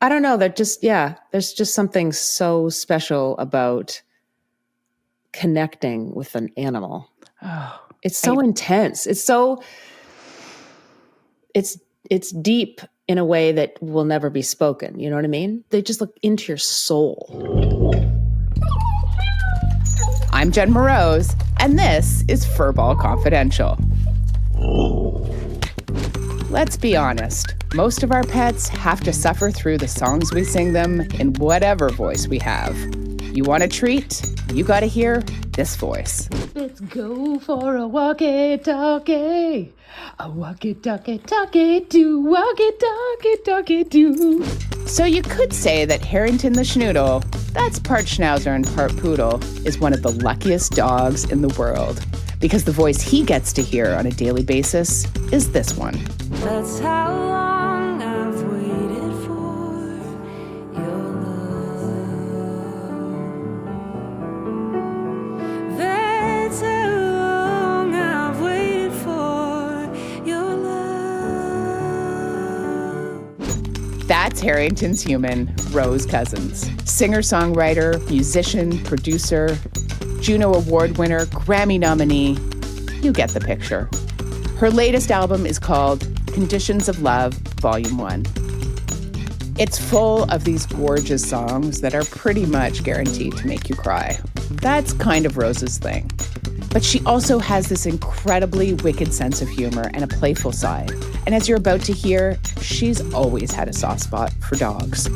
I don't know. That just, yeah, there's just something so special about connecting with an animal. Oh, it's so intense. It's deep in a way that will never be spoken. You know what I mean? They just look into your soul. I'm Jen Moroz, and this is Furball Confidential. Let's be honest. Most of our pets have to suffer through the songs we sing them in whatever voice we have. You want a treat? You gotta hear this voice. Let's go for a walkie-talkie. A walkie-talkie-talkie-do, walkie-talkie-talkie-do. So you could say that Harrington the Schnoodle, that's part schnauzer and part poodle, is one of the luckiest dogs in the world. Because the voice he gets to hear on a daily basis is this one. That's how long I've waited for your love. That's how long I've waited for your love. That's Harrington's human, Rose Cousins. Singer-songwriter, musician, producer, Juno Award winner, Grammy nominee. You get the picture. Her latest album is called Conditions of Love, Volume 1. It's full of these gorgeous songs that are pretty much guaranteed to make you cry. That's kind of Rose's thing. But she also has this incredibly wicked sense of humor and a playful side. And as you're about to hear, she's always had a soft spot for dogs.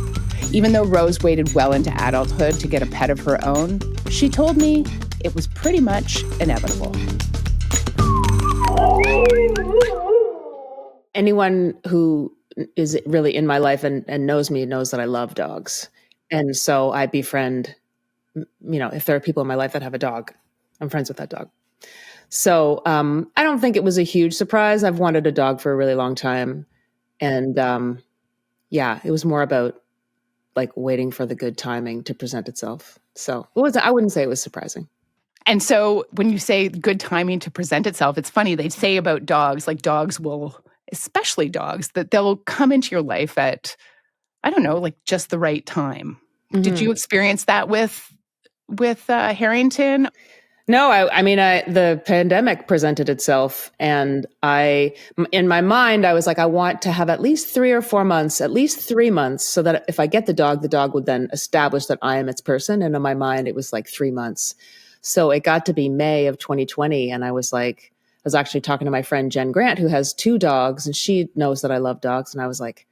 Even though Rose waited well into adulthood to get a pet of her own, she told me it was pretty much inevitable. Anyone who is really in my life and knows me knows that I love dogs. And so I befriend, if there are people in my life that have a dog, I'm friends with that dog. So I don't think it was a huge surprise. I've wanted a dog for a really long time. And it was more about like waiting for the good timing to present itself. So I wouldn't say it was surprising. And so when you say good timing to present itself, it's funny, they say about dogs, like dogs will, especially dogs, that they'll come into your life at, I don't know, like just the right time. Mm-hmm. Did you experience that with Harrington? No, the pandemic presented itself, and in my mind, I was like, I want to have at least 3 months, so that if I get the dog would then establish that I am its person. And in my mind, it was like 3 months. So it got to be May of 2020, and I was actually talking to my friend Jen Grant, who has 2 dogs, and she knows that I love dogs. And I was like,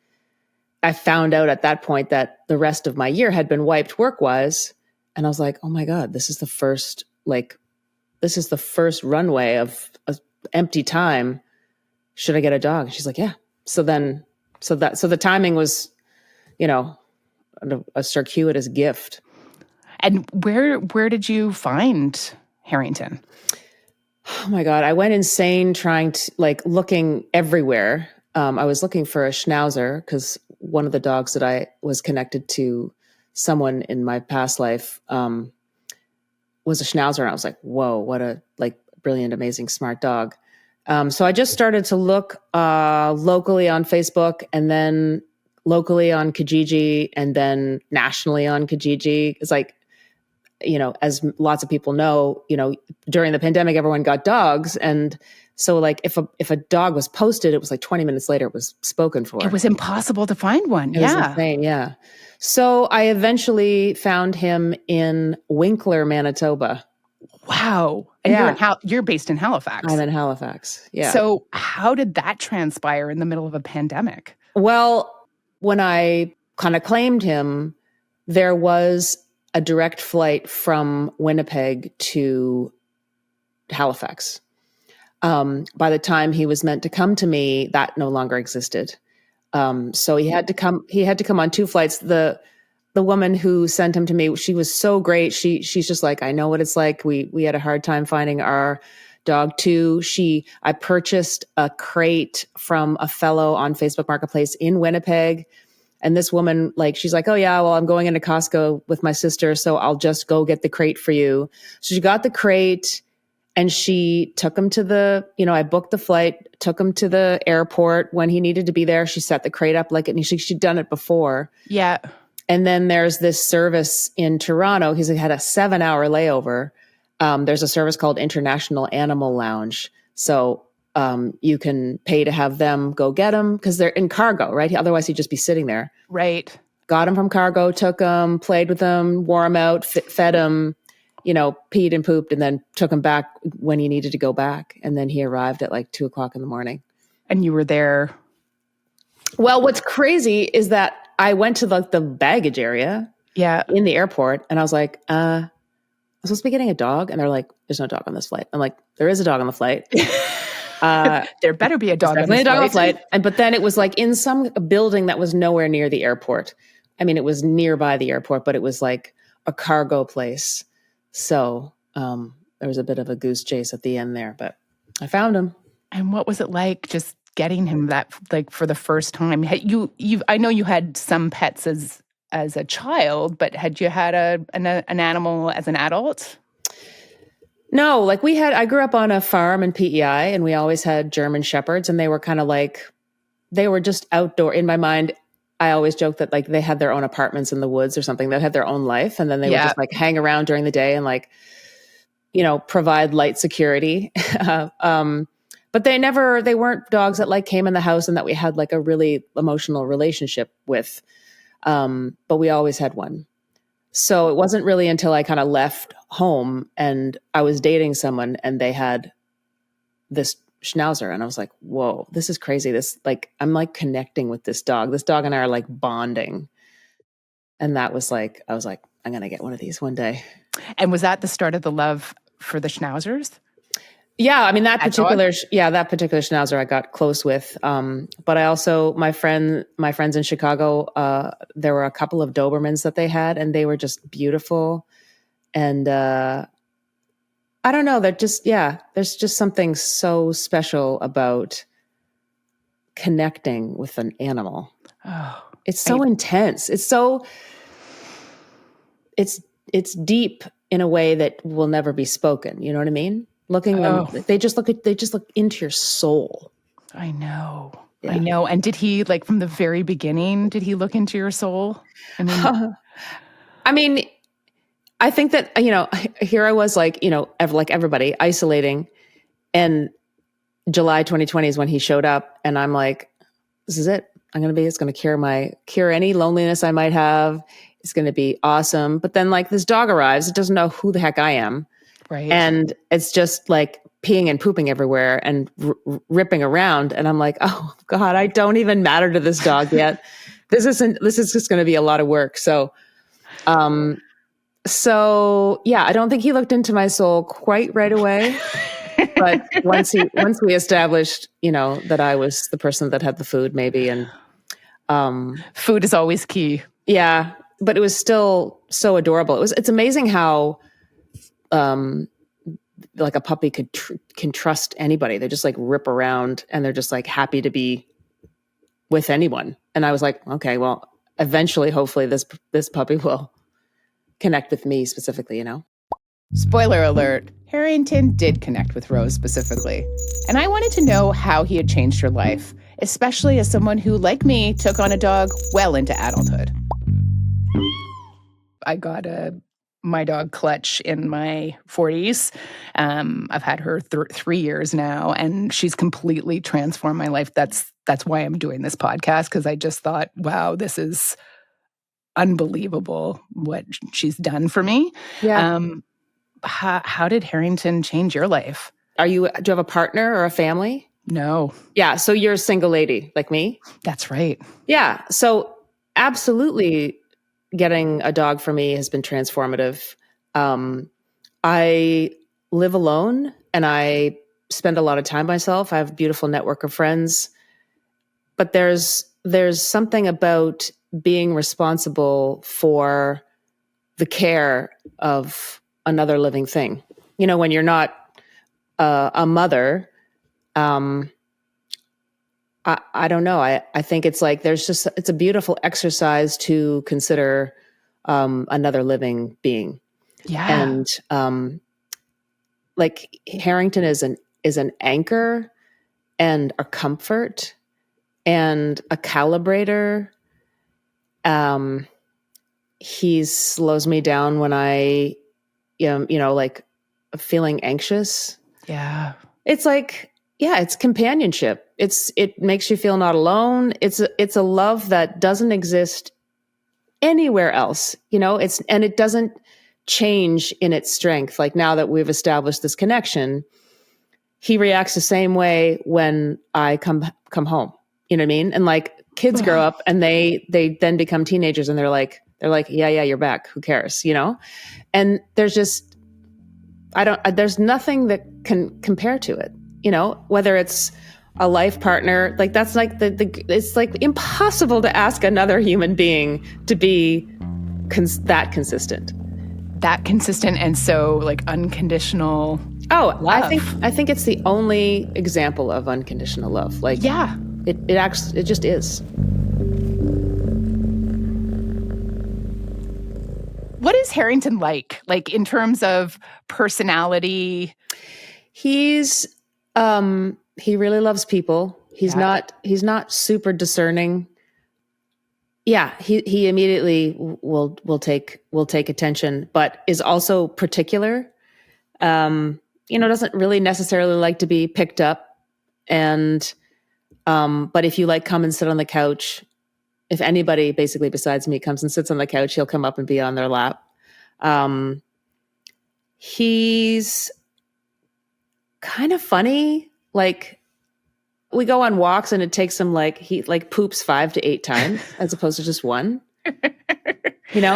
I found out at that point that the rest of my year had been wiped work-wise, and I was like, oh my God, this is the first runway of empty time. Should I get a dog? And she's like, yeah. So the timing was, a circuitous gift. And where did you find Harrington? Oh my God, I went insane trying to looking everywhere. I was looking for a schnauzer because one of the dogs that I was connected to, someone in my past life, was a schnauzer. And I was like, whoa, what a brilliant, amazing, smart dog. So I just started to look locally on Facebook, and then locally on Kijiji, and then nationally on Kijiji. It's like, as lots of people know, during the pandemic, everyone got dogs. And so if a dog was posted, it was like 20 minutes later, it was spoken for. It was impossible to find one. It was insane, yeah. So I eventually found him in Winkler, Manitoba. Wow. And you're based in Halifax. I'm in Halifax, yeah. So how did that transpire in the middle of a pandemic? Well, when I kind of claimed him, there was a direct flight from Winnipeg to Halifax. By the time he was meant to come to me, that no longer existed. So he had to come on 2 flights. The woman who sent him to me, she was so great. She's just like, I know what it's like. We had a hard time finding our dog too. I purchased a crate from a fellow on Facebook Marketplace in Winnipeg. And this woman, she's like, oh yeah, well, I'm going into Costco with my sister, so I'll just go get the crate for you. So she got the crate, And she took him to I booked the flight, took him to the airport when he needed to be there. She set the crate up she'd done it before. Yeah. And then there's this service in Toronto. He's had a 7-hour layover. There's a service called International Animal Lounge. So you can pay to have them go get him because they're in cargo, right? Otherwise, he'd just be sitting there. Right. Got him from cargo, took him, played with him, wore him out, fed him, peed and pooped, and then took him back when he needed to go back. And then he arrived at 2:00 in the morning. And you were there. Well, what's crazy is that I went to the baggage area in the airport, and I was like, I'm supposed to be getting a dog? And they're like, there's no dog on this flight. I'm like, there is a dog on the flight. There better be a dog on the flight. But then it was in some building that was nowhere near the airport. I mean, it was nearby the airport, but it was a cargo place. So there was a bit of a goose chase at the end there, but I found him. And what was it like just getting him that for the first time? I know you had some pets as a child, but had you had an animal as an adult? No, I grew up on a farm in PEI, and we always had German Shepherds, and they were kind of they were just outdoor. In my mind, I always joke that they had their own apartments in the woods or something. They had their own life, and then they would just hang around during the day and provide light security. But they weren't dogs that came in the house and that we had a really emotional relationship with. But we always had one. So it wasn't really until I kind of left home and I was dating someone and they had this schnauzer, and I was like, whoa, this is crazy. This I'm connecting with this dog. This dog and I are bonding. And that was I was like, I'm going to get one of these one day. And was that the start of the love for the schnauzers? Yeah, I mean that particular schnauzer I got close with. But I also my friends in Chicago, there were a couple of Dobermans that they had, and they were just beautiful. And I don't know, there's just something so special about connecting with an animal. Oh, it's so intense. It's deep in a way that will never be spoken. You know what I mean? They just look into your soul. I know. Yeah. I know. And did he from the very beginning, did he look into your soul? I mean, I think that, here I was everybody isolating, and July 2020 is when he showed up, and I'm like, this is it. It's going to cure any loneliness I might have. It's going to be awesome. But then this dog arrives, it doesn't know who the heck I am. Right. And it's just peeing and pooping everywhere and ripping around. And I'm like, oh God, I don't even matter to this dog yet. This is just going to be a lot of work. So yeah, I don't think he looked into my soul quite right away. But once we established, that I was the person that had the food, maybe. And food is always key. Yeah. But it was still so adorable. It's amazing how, a puppy can trust anybody. They just rip around, and they're just happy to be with anyone. And I was like, okay, well, eventually, hopefully this puppy will connect with me specifically, Spoiler alert, Harrington did connect with Rose specifically. And I wanted to know how he had changed her life, especially as someone who, like me, took on a dog well into adulthood. I got my dog Clutch in my 40s. I've had her 3 years now, and she's completely transformed my life. That's why I'm doing this podcast, because I just thought, wow, this is unbelievable what she's done for me. Yeah. How did Harrington change your life? Do you have a partner or a family? No. Yeah. So you're a single lady like me? That's right. Yeah. So absolutely, getting a dog for me has been transformative. I live alone, and I spend a lot of time myself. I have a beautiful network of friends, but there's something about being responsible for the care of another living thing. When you're not a mother, I don't know. I think it's it's a beautiful exercise to consider another living being. Yeah. And like Harrington is an anchor and a comfort and a calibrator. He slows me down when I, like feeling anxious. Yeah. It's like, yeah, it's companionship. It makes you feel not alone. It's a love that doesn't exist anywhere else, and it doesn't change in its strength. Like now that we've established this connection, he reacts the same way when I come home. You know what I mean? And like kids grow up and they then become teenagers and they're like, yeah, you're back. Who cares? And there's nothing that can compare to it, whether it's a life partner, like that's like it's like impossible to ask another human being to be that consistent. And so like unconditional. Oh, love. I think it's the only example of unconditional love. Like, yeah, it just is. What is Harrington like in terms of personality? He's he really loves people. He's not super discerning. Yeah, he immediately will take attention, but is also particular. Doesn't really necessarily like to be picked up. And but if you like come and sit on the couch, if anybody basically besides me comes and sits on the couch, he'll come up and be on their lap. He's kind of funny. Like we go on walks and it takes him he poops 5 to 8 times as opposed to just one,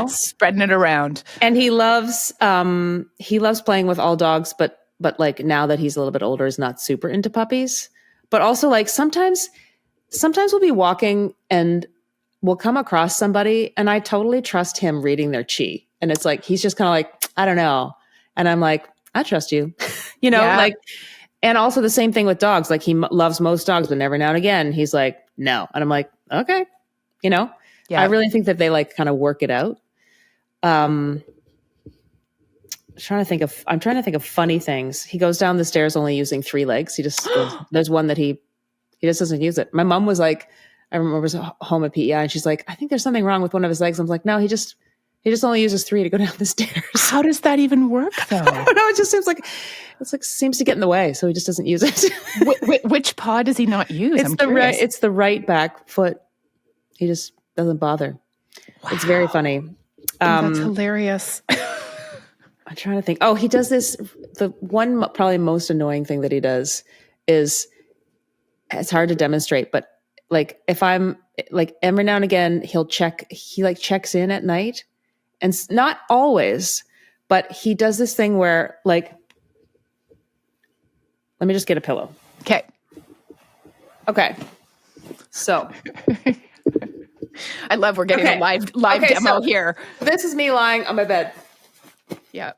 spreading it around. And he loves playing with all dogs, but like now that he's a little bit older is not super into puppies, but also like sometimes we'll be walking and we'll come across somebody and I totally trust him reading their chi. And it's like, he's just kind of like, I don't know. And I'm like, I trust you, Yeah. And also the same thing with dogs. Like he loves most dogs, but every now and again he's like, no. And I'm like, okay. Yeah. I really think that they like kind of work it out. I'm trying to think of funny things. He goes down the stairs only using 3 legs. He just there's one that he just doesn't use it. My mom was like, I remember I was home at PEI and she's like, I think there's something wrong with one of his legs. I was like, no, he just only uses 3 to go down the stairs. How does that even work though? I don't know. It just seems to get in the way. So he just doesn't use it. Which paw does he not use? It's the right back foot. He just doesn't bother. Wow. It's very funny. That's hilarious. I'm trying to think. Oh, he does this. The one probably most annoying thing that he does is, it's hard to demonstrate, but like if I'm like every now and again he checks in at night, and not always, but he does this thing where like, let me just get a pillow. Okay. So I love we're getting a live demo here. This is me lying on my bed. Yeah.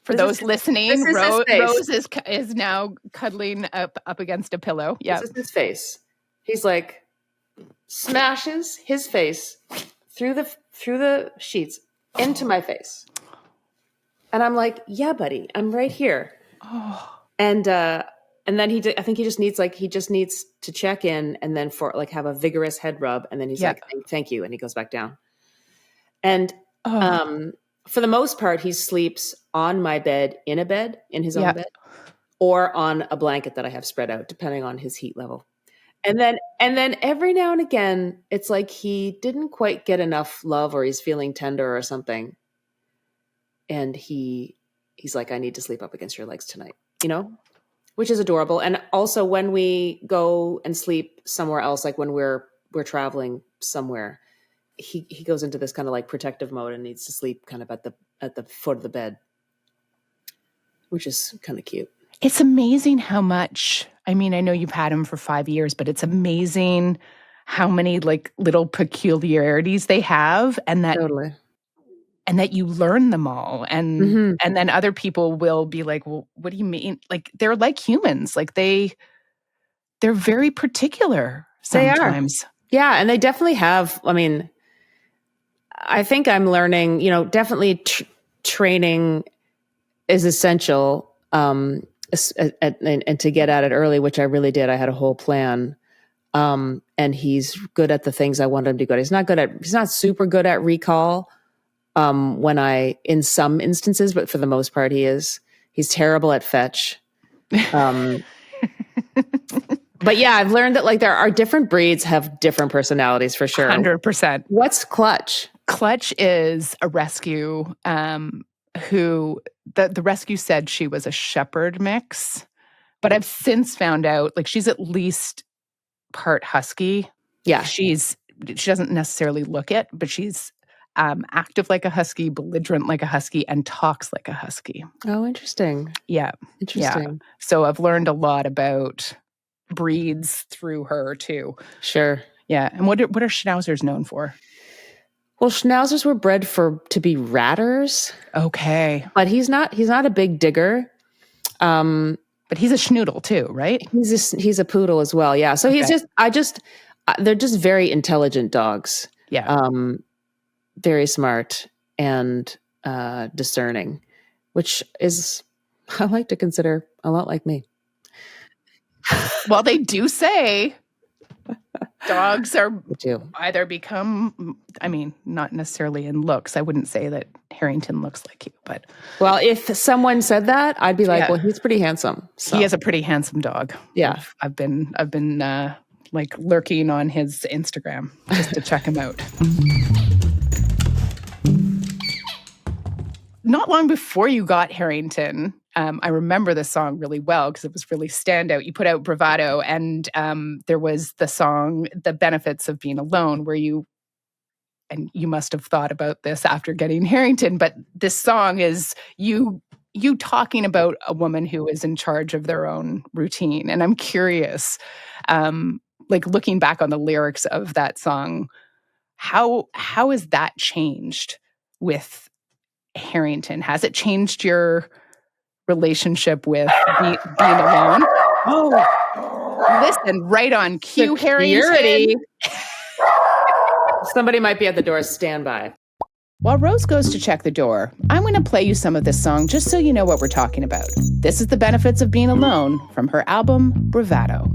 For those listening, Rose is now cuddling up against a pillow. Yeah. This is his face. He's like smashes his face through the sheets into my face. And I'm like, yeah, buddy, I'm right here. Oh. And then I think he just needs to check in and then for like have a vigorous head rub. And then he's like, thank you. And he goes back down. And, for the most part, he sleeps on my bed, in his own bed, or on a blanket that I have spread out, depending on his heat level. And then every now and again, it's like he didn't quite get enough love, or he's feeling tender or something. And he's like, I need to sleep up against your legs tonight, which is adorable. And also when we go and sleep somewhere else, like when we're traveling somewhere, he goes into this kind of like protective mode and needs to sleep kind of at the foot of the bed, which is kind of cute. It's amazing how much, I mean, I know you've had him for 5 years, but it's amazing how many like little peculiarities they have, and that totally. And that you learn them all. And and then other people will be like, well, what do you mean? Like they're like humans. Like they're very particular sometimes. They are. Yeah, and they definitely have, I mean, I think I'm learning, definitely training is essential. and to get at it early, which I really did. I had a whole plan. And he's good at the things I want him to be good. He's not super good at recall. In some instances, but for the most part, he is. He's terrible at fetch. But yeah, I've learned that like there are different breeds have different personalities for sure. 100%. What's Clutch? Clutch is a rescue who the rescue said she was a shepherd mix, but I've since found out like she's at least part husky. Yeah, she doesn't necessarily look it, but she's active like a husky, belligerent like a husky, and talks like a husky. Oh, interesting. Yeah, interesting. Yeah. So I've learned a lot about breeds through her too. Sure. Yeah, and what are schnauzers known for? Well, schnauzers were bred to be ratters. Okay. But he's not a big digger. But he's a schnoodle too, right? He's a poodle as well. Yeah. So he's they're just very intelligent dogs. Yeah. Very smart and discerning, which is I like to consider a lot like me. Well, they do say dogs are either become, I mean, not necessarily in looks. I wouldn't say that Harrington looks like you, but. Well, if someone said that, I'd be like, well, he's pretty handsome. So. He is a pretty handsome dog. Yeah. I've been like lurking on his Instagram just to check him out. Not long before you got Harrington, I remember the song really well because it was really standout. You put out Bravado, and there was the song "The Benefits of Being Alone," where you must have thought about this after getting Harrington, but this song is you talking about a woman who is in charge of their own routine. And I'm curious, like looking back on the lyrics of that song, how has that changed with Harrington? Has it changed your relationship with being alone? Oh, listen, right on cue, Harrington. Somebody might be at the door. Stand by. While Rose goes to check the door, I'm going to play you some of this song just so you know what we're talking about. This is The Benefits of Being Alone from her album, Bravado.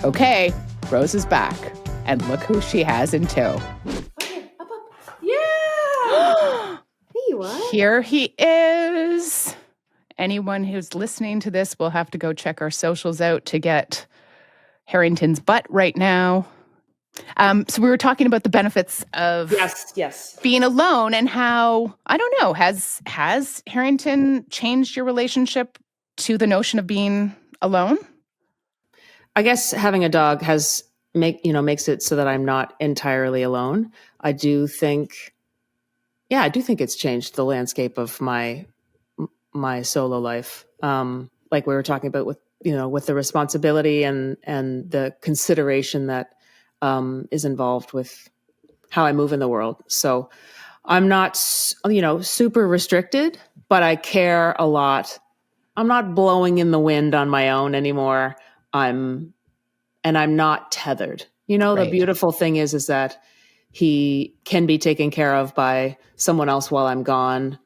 Okay, Rose is back, and look who she has in tow. Okay, up. Yeah! Here you are. Here he is. Anyone who's listening to this will have to go check our socials out to get Harrington's butt right now. So we were talking about the benefits of being alone and how, I don't know, has Harrington changed your relationship to the notion of being alone? I guess having a dog makes it so that I'm not entirely alone. I do think it's changed the landscape of my solo life. Like we were talking about with the responsibility and the consideration that is involved with how I move in the world. So I'm not, super restricted, but I care a lot. I'm not blowing in the wind on my own anymore. I'm not tethered. The beautiful thing is that he can be taken care of by someone else while I'm gone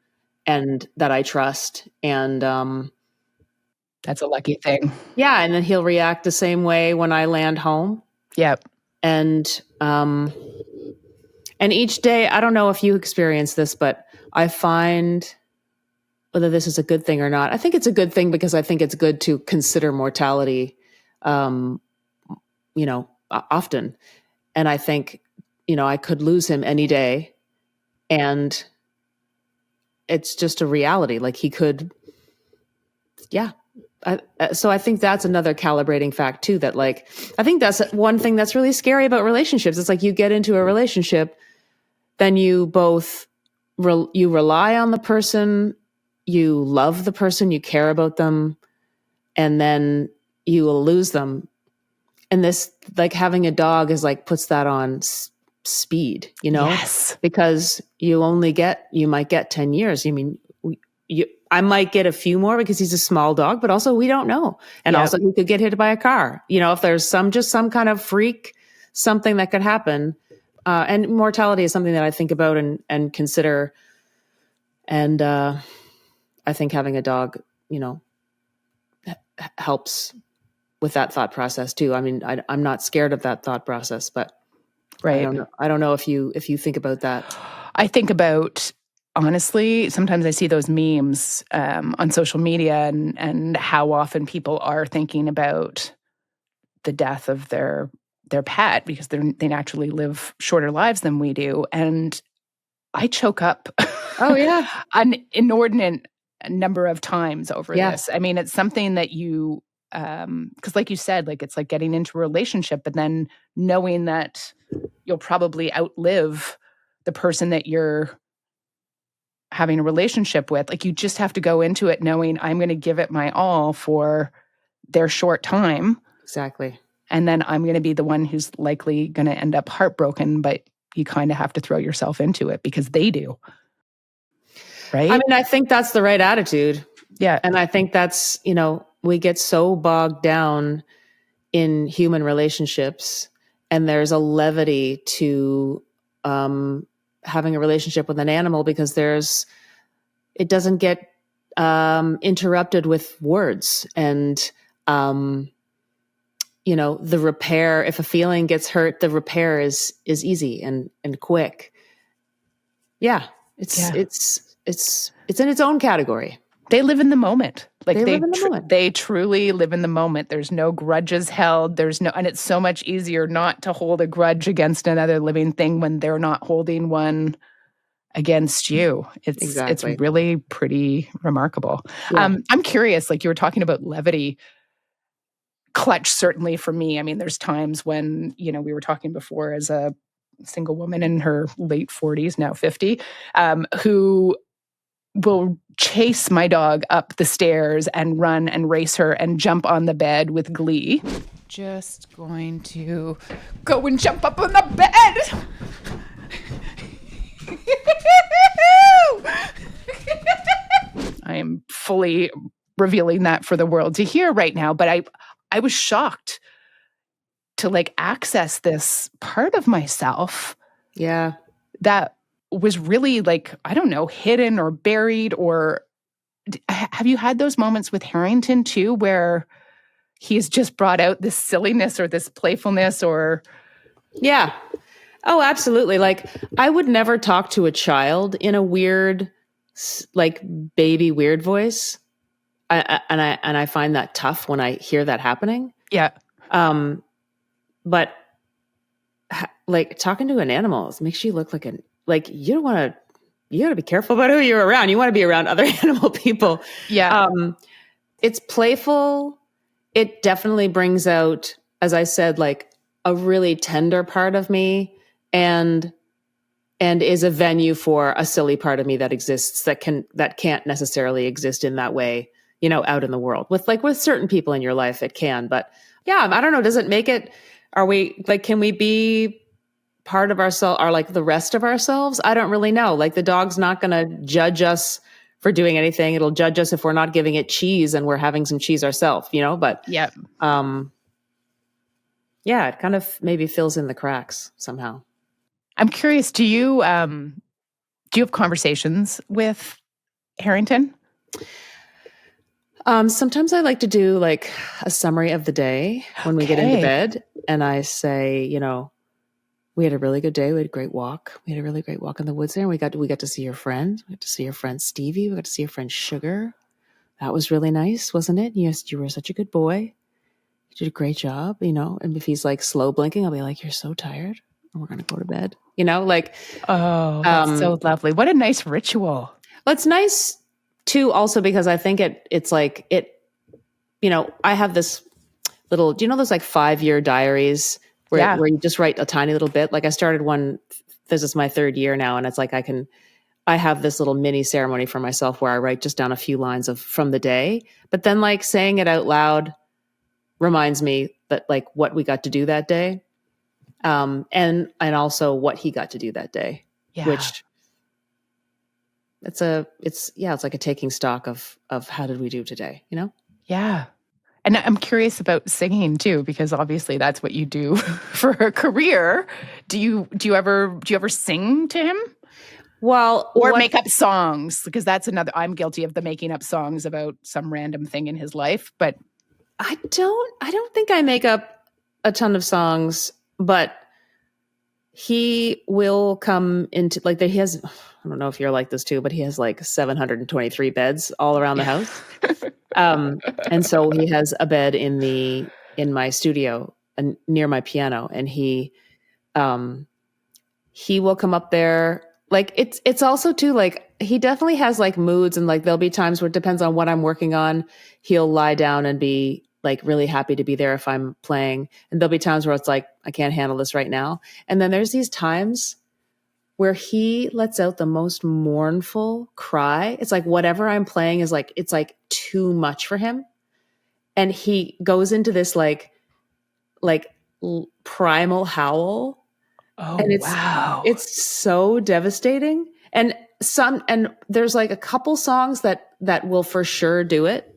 and that I trust. And that's a lucky thing. Yeah. And then he'll react the same way when I land home. Yep. And each day, I don't know if you experience this, but I find whether this is a good thing or not. I think it's a good thing because I think it's good to consider mortality often. And I think, I could lose him any day and it's just a reality. Like he could, so I think that's another calibrating fact too, that like, I think that's one thing that's really scary about relationships. It's like you get into a relationship, then you both, you rely on the person, you love the person, you care about them, and then you will lose them. And this, like having a dog is like, puts that on speed, you know, Yes. because you might get 10 years. I mean, I might get a few more because he's a small dog, but also we don't know. And also he could get hit by a car, you know, if there's some kind of freak, something that could happen. And mortality is something that I think about and consider. And I think having a dog, you know, helps with that thought process too. I mean, I'm not scared of that thought process, but Right. I don't know if you think about that. I think about, honestly, sometimes I see those memes on social media and how often people are thinking about the death of their pet because they naturally live shorter lives than we do. And I choke up Oh yeah. an inordinate number of times over Yeah. this. I mean, it's something that you, because like you said, like it's like getting into a relationship, but then knowing that you'll probably outlive the person that you're having a relationship with. Like you just have to go into it knowing I'm going to give it my all for their short time. Exactly. And then I'm going to be the one who's likely going to end up heartbroken, but you kind of have to throw yourself into it because they do. Right? I mean, I think that's the right attitude. Yeah. And I think that's, you know, we get so bogged down in human relationships, and there's a levity to having a relationship with an animal because it doesn't get interrupted with words. And, you know, the repair, if a feeling gets hurt, the repair is easy and quick. Yeah. It's in its own category. They live in the moment. Like They live in the moment. They truly live in the moment. There's no grudges held. And it's so much easier not to hold a grudge against another living thing when they're not holding one against you. It's really pretty remarkable. Yeah. I'm curious, like you were talking about levity. Clutch, certainly for me. I mean, there's times when, you know, we were talking before as a single woman in her late 40s, now 50, who will chase my dog up the stairs and run and race her and jump on the bed with glee. Just going to go and jump up on the bed. I am fully revealing that for the world to hear right now, but I was shocked to like access this part of myself. Yeah. That was really like, I don't know, hidden or buried. Or have you had those moments with Harrington too, where he's just brought out this silliness or this playfulness or? Yeah. Oh, absolutely. Like I would never talk to a child in a weird, like baby weird voice. I find that tough when I hear that happening. Yeah. But like talking to an animal makes you look like you got to be careful about who you're around. You want to be around other animal people. Yeah. It's playful. It definitely brings out, as I said, like a really tender part of me and is a venue for a silly part of me that exists that can't necessarily exist in that way, you know, out in the world with certain people in your life. It can, but yeah, I don't know. Does it make it, can we be part of ourselves or like the rest of ourselves? I don't really know. Like the dog's not going to judge us for doing anything. It'll judge us if we're not giving it cheese and we're having some cheese ourselves, you know, but yeah. Yeah, it kind of maybe fills in the cracks somehow. I'm curious, do you have conversations with Harrington? Sometimes I like to do like a summary of the day when we get into bed. And I say, you know, we had a really good day. We had a great walk. We had a really great walk in the woods there. We got to see your friend. We got to see your friend Stevie. We got to see your friend Sugar. That was really nice, wasn't it? Yes, you were such a good boy. You did a great job, you know. And if he's like slow blinking, I'll be like, you're so tired. And we're going to go to bed. You know, like. Oh, that's so lovely. What a nice ritual. Well, it's nice too, also because I think it's like it, you know, I have this little, do you know those like 5-year diaries where you just write a tiny little bit? Like I started one, this is my 3rd year now. And it's like, I have this little mini ceremony for myself where I write just down a few lines from the day, but then like saying it out loud reminds me that like what we got to do that day. And also what he got to do that day, which it's like a taking stock of how did we do today, you know? Yeah. And I'm curious about singing too, because obviously that's what you do for a career. Do you ever sing to him? Well, or make up songs? Because that's another. I'm guilty of the making up songs about some random thing in his life. But I don't think I make up a ton of songs, but he will come into like he has. I don't know if you're like this too, but he has like 723 beds all around the house. And so he has a bed in my studio and near my piano, and he will come up there. Like it's also too, like, he definitely has like moods, and like there'll be times where it depends on what I'm working on. He'll lie down and be like really happy to be there if I'm playing. And there'll be times where it's like, I can't handle this right now. And then there's these times where he lets out the most mournful cry. It's like whatever I'm playing is like, it's like too much for him. And he goes into this like primal howl. Oh, and wow. It's so devastating. And there's like a couple songs that will for sure do it.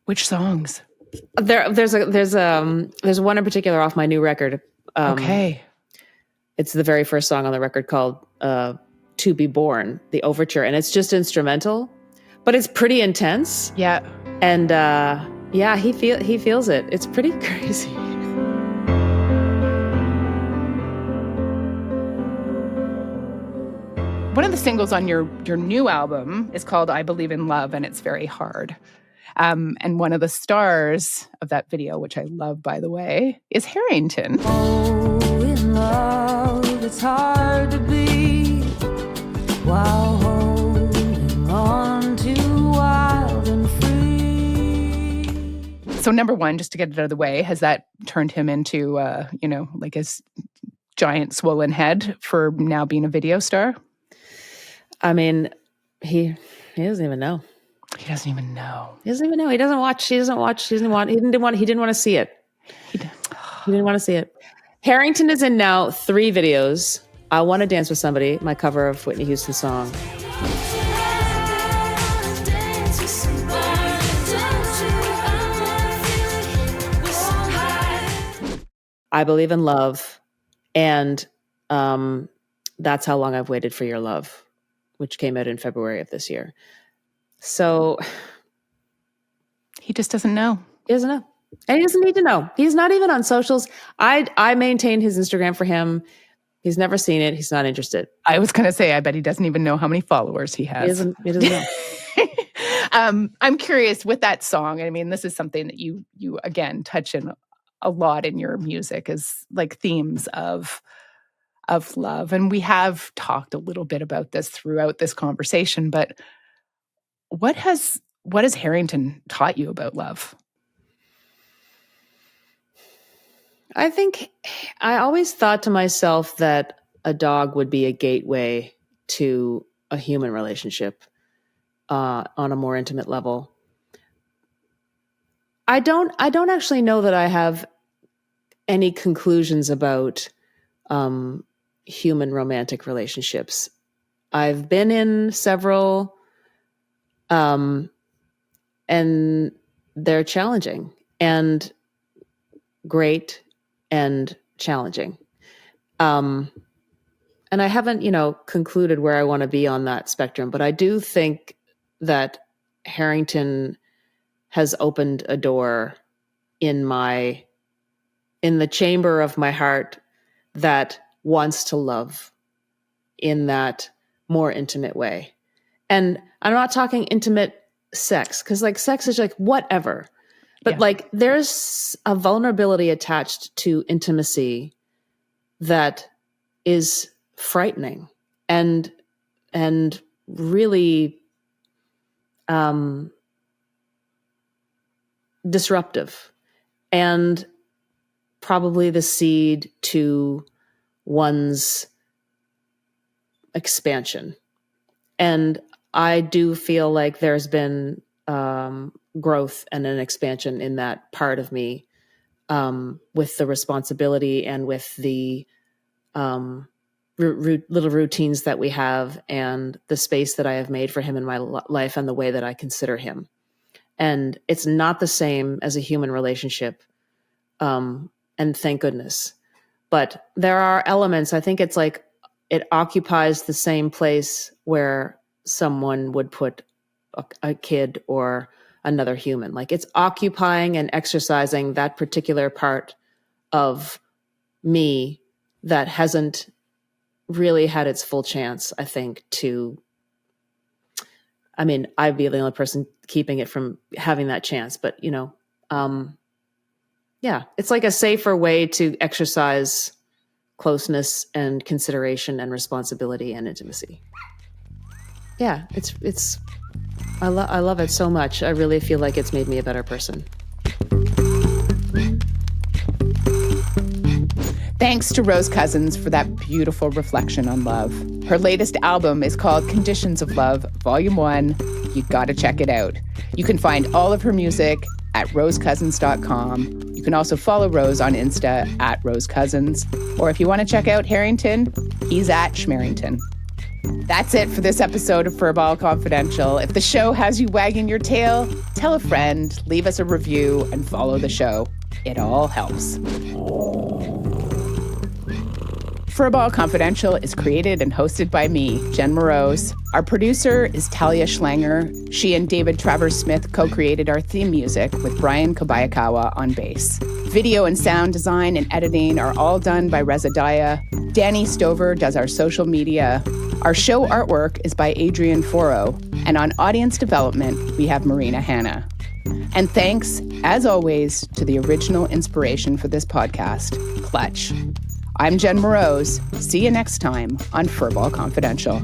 Which songs? There's one in particular off my new record. Okay. It's the very first song on the record called To Be Born, the overture. And it's just instrumental, but it's pretty intense. Yeah. And he feels it. It's pretty crazy. One of the singles on your new album is called I Believe in Love, and it's very hard. And one of the stars of that video, which I love, by the way, is Harrington. Oh, in love, it's hard to be while holding on to wild and free. So number one, just to get it out of the way, has that turned him into, like his giant swollen head for now being a video star? I mean, he doesn't even know. He doesn't even know. He doesn't even know. He doesn't watch. He didn't want to see it. He didn't want to see it. Harrington is in now 3 videos. I Want to Dance with Somebody, my cover of Whitney Houston's song. I Believe in Love, and That's How Long I've Waited for Your Love, which came out in February of this year. So he just doesn't know. He doesn't know. And he doesn't need to know. He's not even on socials. I maintain his Instagram for him. He's never seen it. He's not interested. I was going to say, I bet he doesn't even know how many followers he has. He doesn't know. I'm curious with that song. I mean, this is something that you again touch in a lot in your music, is like themes of love. And we have talked a little bit about this throughout this conversation, but what has Harrington taught you about love? I think I always thought to myself that a dog would be a gateway to a human relationship on a more intimate level. I don't actually know that I have any conclusions about human romantic relationships. I've been in several, and they're challenging and great and challenging. And I haven't, concluded where I want to be on that spectrum, but I do think that Harrington has opened a door in the chamber of my heart that wants to love in that more intimate way. And I'm not talking intimate sex, because like sex is like whatever. But like there's a vulnerability attached to intimacy that is frightening and really disruptive, and probably the seed to one's expansion. And I do feel like there's been growth and an expansion in that part of me with the responsibility and with the little routines that we have and the space that I have made for him in my life and the way that I consider him. And it's not the same as a human relationship. And thank goodness. But there are elements, I think it's like it occupies the same place where someone would put a kid or another human. Like it's occupying and exercising that particular part of me that hasn't really had its full chance, I think, I'd be the only person keeping it from having that chance. But, it's like a safer way to exercise closeness and consideration and responsibility and intimacy. Yeah, I love it so much. I really feel like it's made me a better person. Thanks to Rose Cousins for that beautiful reflection on love. Her latest album is called Conditions of Love, Volume 1. You gotta check it out. You can find all of her music at rosecousins.com. You can also follow Rose on Insta at rosecousins. Or if you want to check out Harrington, he's at Schmerrington. That's it for this episode of Furball Confidential. If the show has you wagging your tail, tell a friend, leave us a review, and follow the show. It all helps. Furball Confidential is created and hosted by me, Jen Moroz. Our producer is Talia Schlanger. She and David Travers-Smith co-created our theme music with Brian Kobayakawa on bass. Video and sound design and editing are all done by Reza Daya. Danny Stover does our social media. Our show artwork is by Adrian Foro. And on audience development, we have Marina Hanna. And thanks, as always, to the original inspiration for this podcast, Clutch. I'm Jen Moroz. See you next time on Furball Confidential.